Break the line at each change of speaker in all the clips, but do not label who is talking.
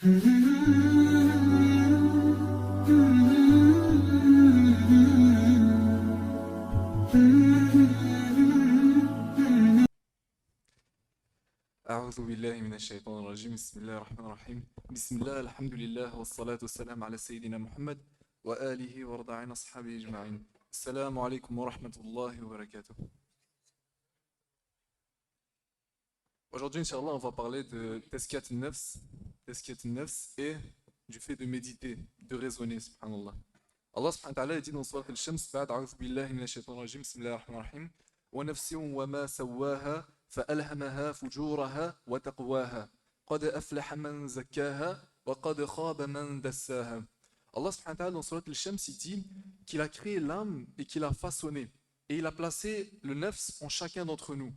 أعوذ بالله من الشيطان الرجيم بسم الله الرحمن الرحيم بسم الله الحمد لله والصلاة والسلام على سيدنا محمد وآله ورضاعين أصحابه أجمعين. السلام عليكم ورحمة الله وبركاته. Aujourd'hui, Inch'Allah, on va parler de Tazkiyat al-Nafs et du fait de méditer, de raisonner, subhanallah. Allah subhanahu wa ta'ala dit dans Surat al-Shams, بعد أعوذ بالله من الشيطان الرجيم بسم الله الرحمن الرحيم ونفس وما سواها فألهمها فجورها وتقواها قد أفلح من زكاها وقد خاب من دساها. Allah subhanahu wa ta'ala dans Surat al-Shams il dit qu'il a créé l'âme et qu'il a façonné et il a placé le nafs en chacun d'entre nous.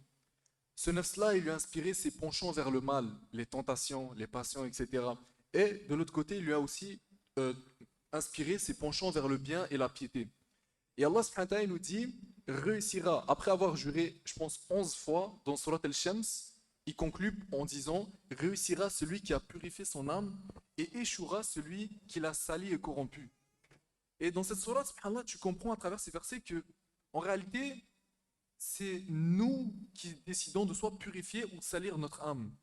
Ce nafs-là, il lui a inspiré ses penchants vers le mal, les tentations, les passions, etc. Et de l'autre côté, il lui a aussi inspiré ses penchants vers le bien et la piété. Et Allah subhanahu wa ta'ala nous dit, réussira, après avoir juré, je pense, 11 fois dans Surat al-Shams, il conclut en disant, réussira celui qui a purifié son âme et échouera celui qui l'a sali et corrompu. Et dans cette sourate, subhanallah, tu comprends à travers ces versets que, en réalité, c'est nous qui décidons de soit purifier ou salir notre âme.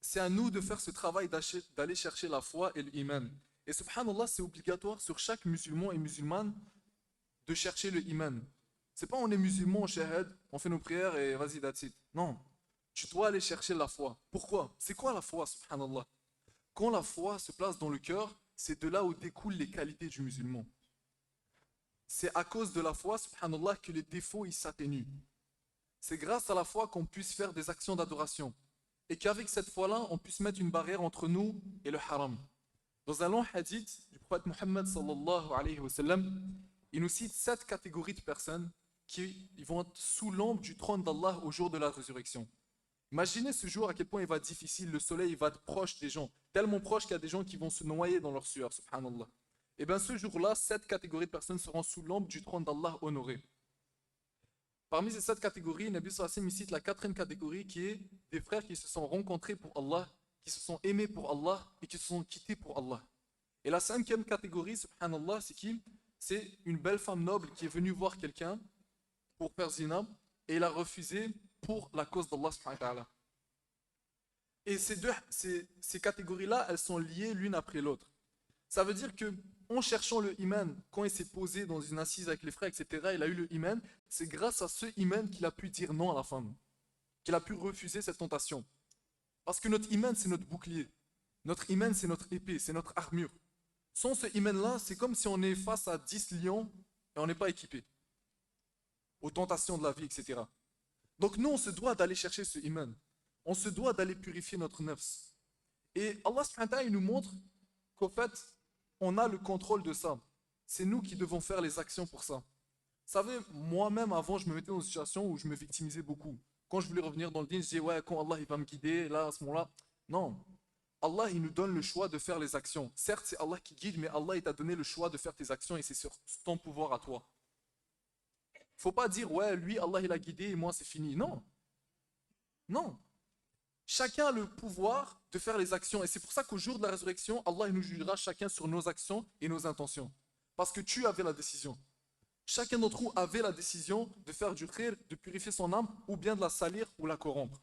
C'est à nous de faire ce travail d'aller chercher la foi et l'iman. Et subhanallah, c'est obligatoire sur chaque musulman et musulmane de chercher le iman. C'est pas on est musulman, on shahad, on fait nos prières et vas-y, that's it. Non, tu dois aller chercher la foi. Pourquoi? C'est quoi la foi, subhanallah? Quand la foi se place dans le cœur, c'est de là où découlent les qualités du musulman. C'est à cause de la foi, subhanallah, que les défauts ils s'atténuent. C'est grâce à la foi qu'on puisse faire des actions d'adoration. Et qu'avec cette foi-là, on puisse mettre une barrière entre nous et le haram. Dans un long hadith du prophète Mohammed sallallahu alayhi wa sallam, il nous cite 7 catégories de personnes qui vont être sous l'ombre du trône d'Allah au jour de la résurrection. Imaginez ce jour à quel point il va être difficile, le soleil il va être proche des gens, tellement proche qu'il y a des gens qui vont se noyer dans leur sueur, subhanallah. Et bien ce jour-là, 7 catégories de personnes seront sous l'ombre du trône d'Allah honoré. Parmi ces 7 catégories, Nabi sallallahu alayhi wa sallam cite la 4e catégorie qui est des frères qui se sont rencontrés pour Allah, qui se sont aimés pour Allah et qui se sont quittés pour Allah. Et la 5e catégorie, subhanallah, c'est qui? C'est une belle femme noble qui est venue voir quelqu'un pour faire zina et il a refusé pour la cause d'Allah subhanahu wa ta'ala. Et ces catégories-là, elles sont liées l'une après l'autre. Ça veut dire que en cherchant le iman, quand il s'est posé dans une assise avec les frères, etc., il a eu le iman, c'est grâce à ce iman qu'il a pu dire non à la femme, qu'il a pu refuser cette tentation. Parce que notre iman, c'est notre bouclier. Notre iman, c'est notre épée, c'est notre armure. Sans ce iman-là, c'est comme si on est face à 10 lions et on n'est pas équipé aux tentations de la vie, etc. Donc nous, on se doit d'aller chercher ce iman. On se doit d'aller purifier notre nafs. Et Allah subhanahu wa ta'ala, il nous montre qu'au fait, on a le contrôle de ça. C'est nous qui devons faire les actions pour ça. Vous savez, moi-même, avant, je me mettais dans une situation où je me victimisais beaucoup. Quand je voulais revenir dans le dîn, je disais, ouais, quand Allah il va me guider, là, à ce moment-là. Non. Allah, il nous donne le choix de faire les actions. Certes, c'est Allah qui guide, mais Allah, il t'a donné le choix de faire tes actions et c'est sur ton pouvoir à toi. Il ne faut pas dire, ouais, lui, Allah, il a guidé et moi, c'est fini. Non. Non. Chacun a le pouvoir de faire les actions. Et c'est pour ça qu'au jour de la résurrection, Allah il nous jugera chacun sur nos actions et nos intentions. Parce que tu avais la décision. Chacun d'entre nous avait la décision de faire du khir, de purifier son âme, ou bien de la salir ou la corrompre.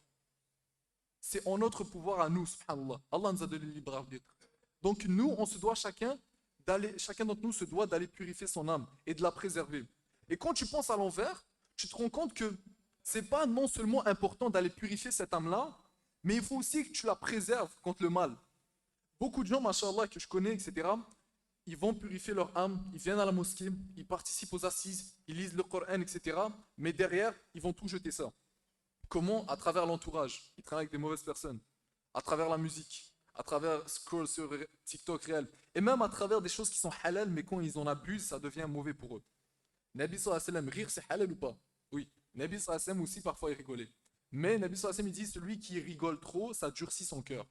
C'est en notre pouvoir à nous, subhanallah. Allah nous a donné le libre arbitre. Donc nous, on se doit chacun d'entre nous se doit d'aller purifier son âme et de la préserver. Et quand tu penses à l'envers, tu te rends compte que c'est pas non seulement important d'aller purifier cette âme-là, mais il faut aussi que tu la préserves contre le mal. Beaucoup de gens, machallah, que je connais, etc., ils vont purifier leur âme, ils viennent à la mosquée, ils participent aux assises, ils lisent le Coran, etc. Mais derrière, ils vont tout jeter ça. Comment? À travers l'entourage. Ils travaillent avec des mauvaises personnes. À travers la musique. À travers scroll sur TikTok réel. Et même à travers des choses qui sont halal, mais quand ils en abusent, ça devient mauvais pour eux. Nabi sallallahu alayhi wa sallam, rire c'est halal ou pas? Oui. Nabi sallallahu alayhi wa sallam aussi parfois il rigolait. Mais Nabi sallallahu alayhi wa sallam il dit celui qui rigole trop, ça durcit son cœur.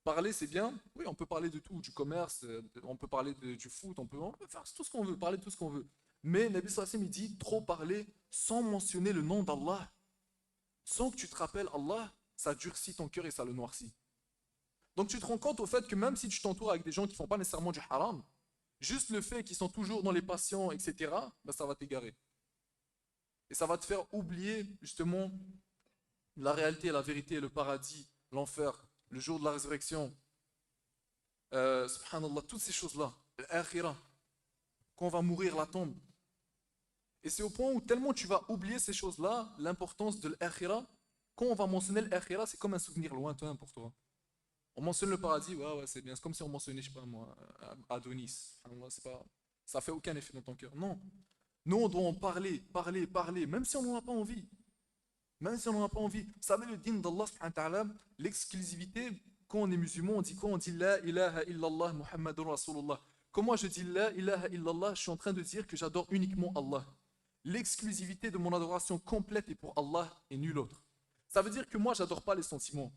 Parler c'est bien, oui on peut parler de tout, du commerce, on peut parler du foot, on peut faire tout ce qu'on veut, parler de tout ce qu'on veut. Mais Nabi sallallahu alayhi wa sallam il dit trop parler sans mentionner le nom d'Allah, sans que tu te rappelles Allah, ça durcit ton cœur et ça le noircit. Donc tu te rends compte au fait que même si tu t'entoures avec des gens qui font pas nécessairement du haram, juste le fait qu'ils sont toujours dans les passions, etc., ben ça va t'égarer. Et ça va te faire oublier justement la réalité, la vérité, le paradis, l'enfer, le jour de la résurrection, subhanallah, toutes ces choses-là, l'akhira, quand on va mourir, la tombe. Et c'est au point où tellement tu vas oublier ces choses-là, l'importance de l'akhira, quand on va mentionner l'akhira, c'est comme un souvenir lointain pour toi. On mentionne le paradis, ouais, ouais, c'est bien. C'est comme si on mentionnait, je sais pas moi, Adonis. Subhanallah, c'est pas, ça fait aucun effet dans ton cœur. Non. Nous, on doit en parler, parler, parler, même si on n'en a pas envie. Même si on n'en a pas envie. Vous savez, le din d'Allah, subhanahu wa ta'ala, l'exclusivité, quand on est musulman, on dit quoi? On dit La ilaha illallah Muhammadur Rasulullah. Comment je dis La ilaha illallah? Je suis en train de dire que j'adore uniquement Allah. L'exclusivité de mon adoration complète est pour Allah et nul autre. Ça veut dire que moi, j'adore pas les sentiments.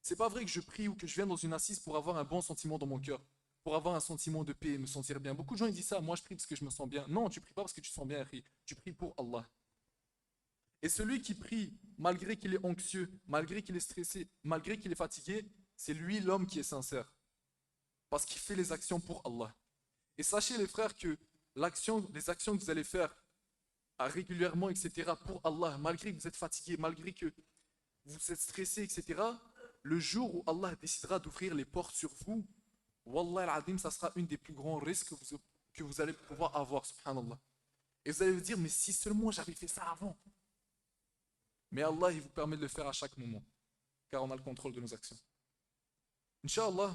C'est pas vrai que je prie ou que je viens dans une assise pour avoir un bon sentiment dans mon cœur, pour avoir un sentiment de paix et me sentir bien. Beaucoup de gens ils disent ça, moi je prie parce que je me sens bien. Non, tu pries pas parce que tu te sens bien, tu pries pour Allah. Et celui qui prie, malgré qu'il est anxieux, malgré qu'il est stressé, malgré qu'il est fatigué, c'est lui l'homme qui est sincère. Parce qu'il fait les actions pour Allah. Et sachez les frères que les actions que vous allez faire régulièrement, etc., pour Allah, malgré que vous êtes fatigué, malgré que vous êtes stressé, etc., le jour où Allah décidera d'ouvrir les portes sur vous, Wallah al-Adim, ça sera une des plus grands risques que vous allez pouvoir avoir, subhanallah. Et vous allez vous dire, mais si seulement j'avais fait ça avant. Mais Allah, il vous permet de le faire à chaque moment, car on a le contrôle de nos actions. Inch'Allah,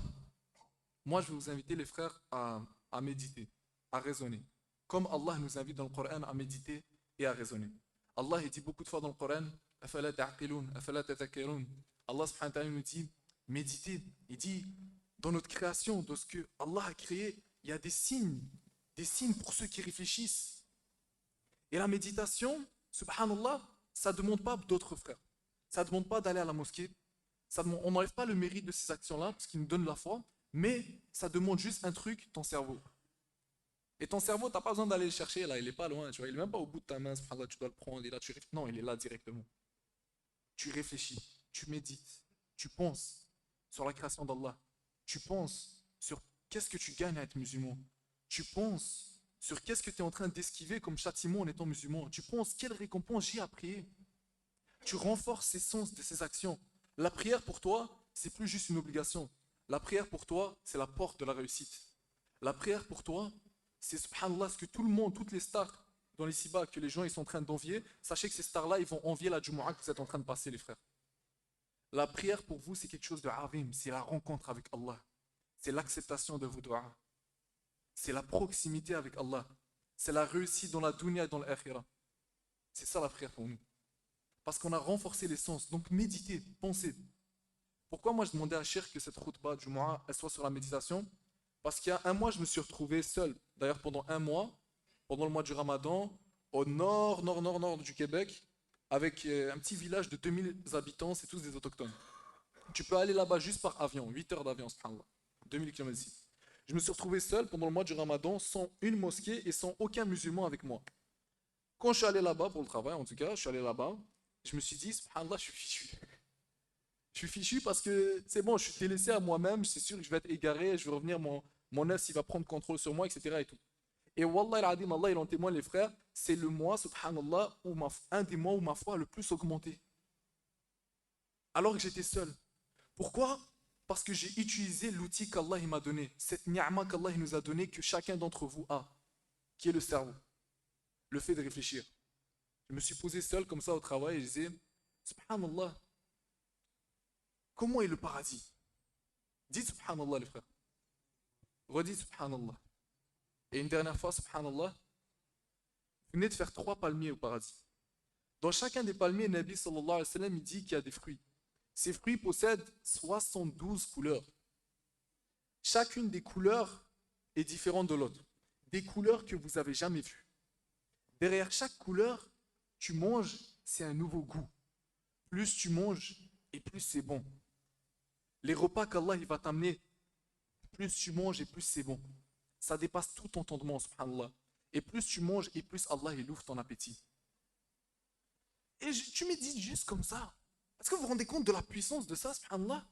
moi je vais vous inviter les frères à méditer, à raisonner. Comme Allah nous invite dans le Coran à méditer et à raisonner. Allah il dit beaucoup de fois dans le Coran, أَفَلَا تَعْقِلُونَ أَفَلَا تَتَكَّرُونَ. Allah subhanahu wa ta'ala nous dit, méditez. Il dit, dans notre création, dans ce que Allah a créé, il y a des signes pour ceux qui réfléchissent. Et la méditation, subhanallah, ça ne demande pas d'autres frères. Ça ne demande pas d'aller à la mosquée. On n'enlève pas le mérite de ces actions-là, parce qu'ils nous donnent la foi, mais ça demande juste un truc, ton cerveau. Et ton cerveau, tu n'as pas besoin d'aller le chercher, là, il n'est pas loin, tu vois, il n'est même pas au bout de ta main, subhanallah, tu dois le prendre, il est là, non, il est là directement. Tu réfléchis, tu médites, tu penses sur la création d'Allah, tu penses sur qu'est-ce que tu gagnes à être musulman, tu penses sur qu'est-ce que tu es en train d'esquiver comme châtiment en étant musulman, tu penses quelle récompense j'ai à prier, tu renforces ces sens de ces actions. La prière pour toi, c'est plus juste une obligation. La prière pour toi, c'est la porte de la réussite. La prière pour toi, c'est subhanallah ce que tout le monde, toutes les stars dans les sibas que les gens ils sont en train d'envier, sachez que ces stars-là, ils vont envier la Jumu'ah que vous êtes en train de passer, les frères. La prière pour vous, c'est quelque chose de azim, c'est la rencontre avec Allah. C'est l'acceptation de vos doigts. C'est la proximité avec Allah. C'est la réussite dans la dunya et dans l'akhira. C'est ça la prière pour nous. Parce qu'on a renforcé les sens. Donc méditez, pensez. Pourquoi moi je demandais à Cheikh que cette khutbah du mois elle soit sur la méditation? Parce qu'il y a un mois, je me suis retrouvé seul. D'ailleurs, pendant un mois, pendant le mois du Ramadan, au nord du Québec, avec un petit village de 2000 habitants, c'est tous des autochtones. Tu peux aller là-bas juste par avion, 8 heures d'avion, subhanallah. 2000 km ici. Je me suis retrouvé seul pendant le mois du Ramadan, sans une mosquée et sans aucun musulman avec moi. Quand je suis allé là-bas, pour le travail en tout cas, je suis allé là-bas, je me suis dit, subhanallah, je suis fichu. Je suis fichu parce que c'est bon, je suis délaissé à moi-même, c'est sûr que je vais être égaré, je vais revenir, mon nefs, il va prendre contrôle sur moi, etc. Et tout. Et Wallah al-Adim, Allah il en témoigne les frères, c'est le mois, subhanallah, un des mois où ma foi a le plus augmenté. Alors que j'étais seul. Pourquoi? Parce que j'ai utilisé l'outil qu'Allah m'a donné, cette ni'ma qu'Allah nous a donné, que chacun d'entre vous a, qui est le cerveau, le fait de réfléchir. Je me suis posé seul comme ça au travail et je disais, subhanallah, comment est le paradis? Dites subhanallah les frères. Redites subhanallah. Et une dernière fois, subhanallah, vous venez de faire 3 palmiers au paradis. Dans chacun des palmiers, Nabi sallallahu alayhi wa sallam, il dit qu'il y a des fruits. Ces fruits possèdent 72 couleurs. Chacune des couleurs est différente de l'autre. Des couleurs que vous n'avez jamais vues. Derrière chaque couleur, tu manges, c'est un nouveau goût. Plus tu manges, et plus c'est bon. Les repas qu'Allah va t'amener, plus tu manges et plus c'est bon. Ça dépasse tout entendement, subhanallah. Et plus tu manges et plus Allah il ouvre ton appétit. Et tu médites juste comme ça. Est-ce que vous vous rendez compte de la puissance de ça, subhanallah?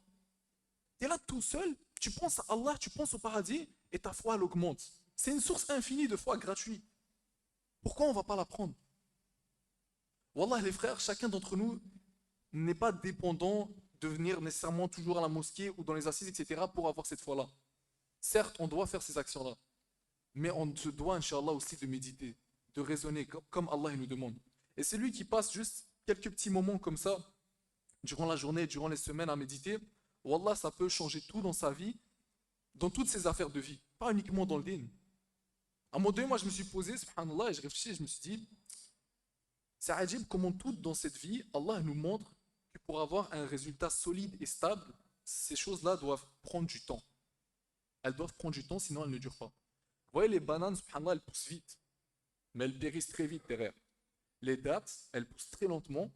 Tu es là tout seul, tu penses à Allah, tu penses au paradis, et ta foi, elle augmente. C'est une source infinie de foi gratuite. Pourquoi on ne va pas la prendre? Wallah, les frères, chacun d'entre nous n'est pas dépendant de venir nécessairement toujours à la mosquée ou dans les assises, etc. pour avoir cette foi-là. Certes, on doit faire ces actions-là, mais on se doit, Inch'Allah, aussi de méditer, de raisonner comme Allah il nous demande. Et c'est lui qui passe juste quelques petits moments comme ça, durant la journée, durant les semaines à méditer, Wallah, ça peut changer tout dans sa vie, dans toutes ses affaires de vie, pas uniquement dans le din. À un moment donné, moi, je me suis posé, subhanallah, et je réfléchis, et je me suis dit, c'est ajib comment tout dans cette vie, Allah nous montre que pour avoir un résultat solide et stable, ces choses-là doivent prendre du temps. Elles doivent prendre du temps, sinon elles ne durent pas. Vous voyez, les bananes, subhanallah, elles poussent vite, mais elles périssent très vite derrière. Les dattes, elles poussent très lentement,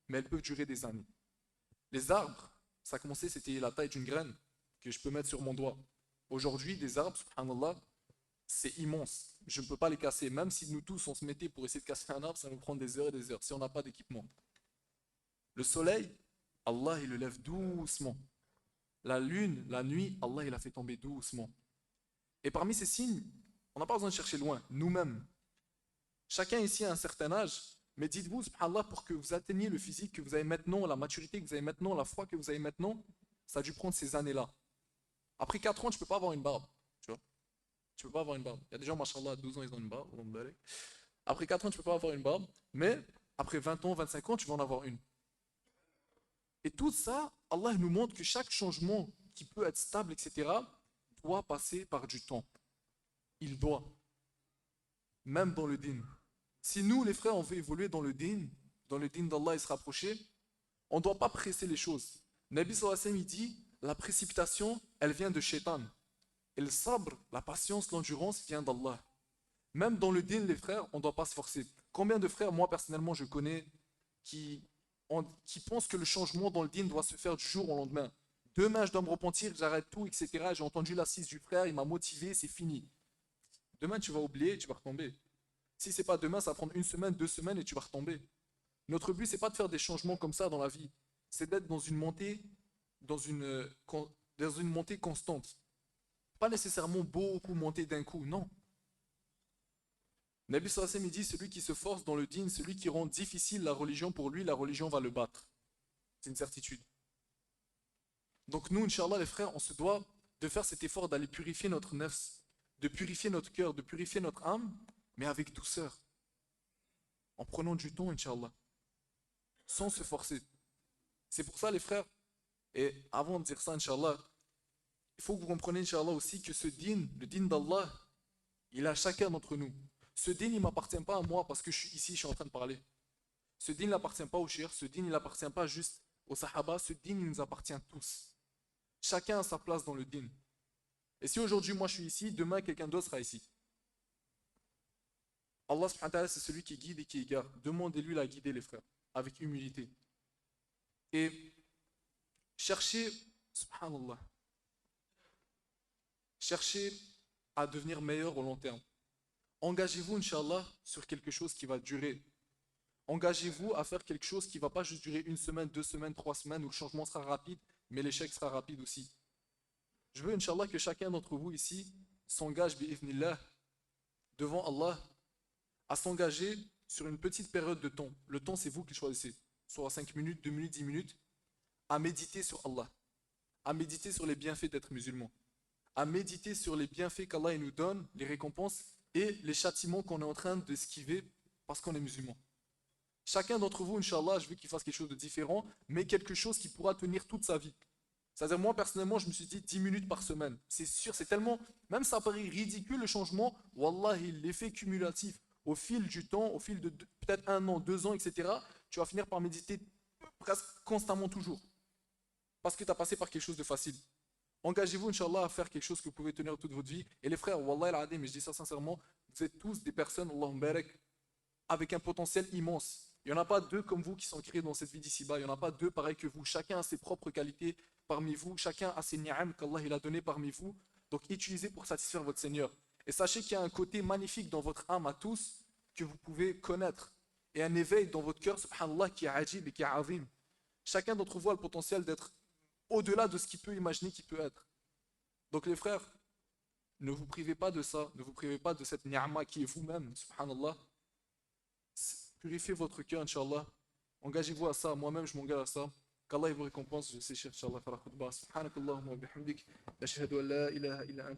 mais elles peuvent durer des années. Les arbres, ça a commencé, c'était la taille d'une graine que je peux mettre sur mon doigt. Aujourd'hui, des arbres, subhanallah, c'est immense. Je ne peux pas les casser. Même si nous tous, on se mettait pour essayer de casser un arbre, ça nous prend des heures et des heures si on n'a pas d'équipement. Le soleil, Allah, il le lève doucement. La lune, la nuit, Allah, il la fait tomber doucement. Et parmi ces signes, on n'a pas besoin de chercher loin, nous-mêmes. Chacun ici a un certain âge, mais dites-vous, subhanallah, pour que vous atteigniez le physique que vous avez maintenant, la maturité que vous avez maintenant, la foi que vous avez maintenant, ça a dû prendre ces années-là. Après 4 ans, tu ne peux pas avoir une barbe. Tu vois? Tu ne peux pas avoir une barbe. Il y a des gens, machallah, à 12 ans, ils ont une barbe. Après 4 ans, tu ne peux pas avoir une barbe, mais après 20 ans, 25 ans, tu vas en avoir une. Et tout ça, Allah nous montre que chaque changement qui peut être stable, etc., doit passer par du temps. Il doit. Même dans le din. Si nous, les frères, on veut évoluer dans le din d'Allah et se rapprocher, on ne doit pas presser les choses. Nabi sallallahu alayhi wa sallam, il dit, la précipitation, elle vient de shaitan. Et le sabre, la patience, l'endurance vient d'Allah. Même dans le din, les frères, on ne doit pas se forcer. Combien de frères, moi personnellement, je connais, qui pensent que le changement dans le din doit se faire du jour au lendemain. Demain, je dois me repentir, j'arrête tout, etc. J'ai entendu l'assise du frère, il m'a motivé, c'est fini. Demain, tu vas oublier, tu vas retomber. Si c'est pas demain, ça va prendre 1 semaine, 2 semaines et tu vas retomber. Notre but, c'est pas de faire des changements comme ça dans la vie. C'est d'être dans une montée, dans une montée constante. Pas nécessairement beaucoup monter d'un coup, non. Nabi sallallahu alayhi wa sallam dit, celui qui se force dans le din, celui qui rend difficile la religion pour lui, la religion va le battre. C'est une certitude. Donc nous, Inch'Allah, les frères, on se doit de faire cet effort d'aller purifier notre nefs, de purifier notre cœur, de purifier notre âme, mais avec douceur. En prenant du temps, Inch'Allah. Sans se forcer. C'est pour ça, les frères, et avant de dire ça, Inch'Allah, il faut que vous compreniez, Inch'Allah, aussi que ce din, le din d'Allah, il est à chacun d'entre nous. Ce din, il ne m'appartient pas à moi parce que ici, je suis en train de parler. Ce din n'appartient pas aux shir, ce din, il n'appartient pas juste aux sahaba, ce din, il nous appartient tous. Chacun a sa place dans le din. Et si aujourd'hui, moi, je suis ici, demain, quelqu'un d'autre sera ici. Allah, subhanahu wa ta'ala, c'est celui qui guide et qui égare. Demandez-lui la guider, les frères, avec humilité. Et cherchez, subhanallah, cherchez à devenir meilleur au long terme. Engagez-vous, Inch'Allah, sur quelque chose qui va durer. Engagez-vous à faire quelque chose qui ne va pas juste durer 1 semaine, 2 semaines, 3 semaines, où le changement sera rapide, mais l'échec sera rapide aussi. Je veux, Inch'Allah, que chacun d'entre vous ici s'engage, bi'idhnillah, devant Allah, à s'engager sur une petite période de temps. Le temps, c'est vous qui choisissez. Soit 5 minutes, 2 minutes, 10 minutes, à méditer sur Allah, à méditer sur les bienfaits d'être musulman, à méditer sur les bienfaits qu'Allah nous donne, les récompenses et les châtiments qu'on est en train d'esquiver parce qu'on est musulman. Chacun d'entre vous, Inch'Allah, je veux qu'il fasse quelque chose de différent, mais quelque chose qui pourra tenir toute sa vie. C'est-à-dire, moi, personnellement, je me suis dit 10 minutes par semaine. C'est sûr, c'est tellement, même ça paraît ridicule le changement, Wallahi, l'effet cumulatif, au fil du temps, au fil de peut-être 1 an, 2 ans, etc., tu vas finir par méditer presque constamment toujours. Parce que tu as passé par quelque chose de facile. Engagez-vous, Inch'Allah, à faire quelque chose que vous pouvez tenir toute votre vie. Et les frères, Wallahi al-Adim, mais je dis ça sincèrement, vous êtes tous des personnes, Allahumma barak, avec un potentiel immense. Il n'y en a pas deux comme vous qui sont créés dans cette vie d'ici-bas. Il n'y en a pas deux pareils que vous. Chacun a ses propres qualités parmi vous. Chacun a ses ni'am qu'Allah il a donné parmi vous. Donc utilisez pour satisfaire votre Seigneur. Et sachez qu'il y a un côté magnifique dans votre âme à tous que vous pouvez connaître. Et un éveil dans votre cœur, subhanallah, qui est ajib et qui est azim. Chacun d'entre vous a le potentiel d'être au-delà de ce qu'il peut imaginer qu'il peut être. Donc les frères, ne vous privez pas de ça, ne vous privez pas de cette ni'ma qui est vous-même, subhanallah. Purifiez votre cœur, Inch'Allah. Engagez-vous à ça, moi-même je m'engage à ça. Qu'Allah vous récompense, je sais, Inch'Allah, faire la khutbah. Subhanakallahumma wa bihamdik. Ashhadu an la ilaha illa anta.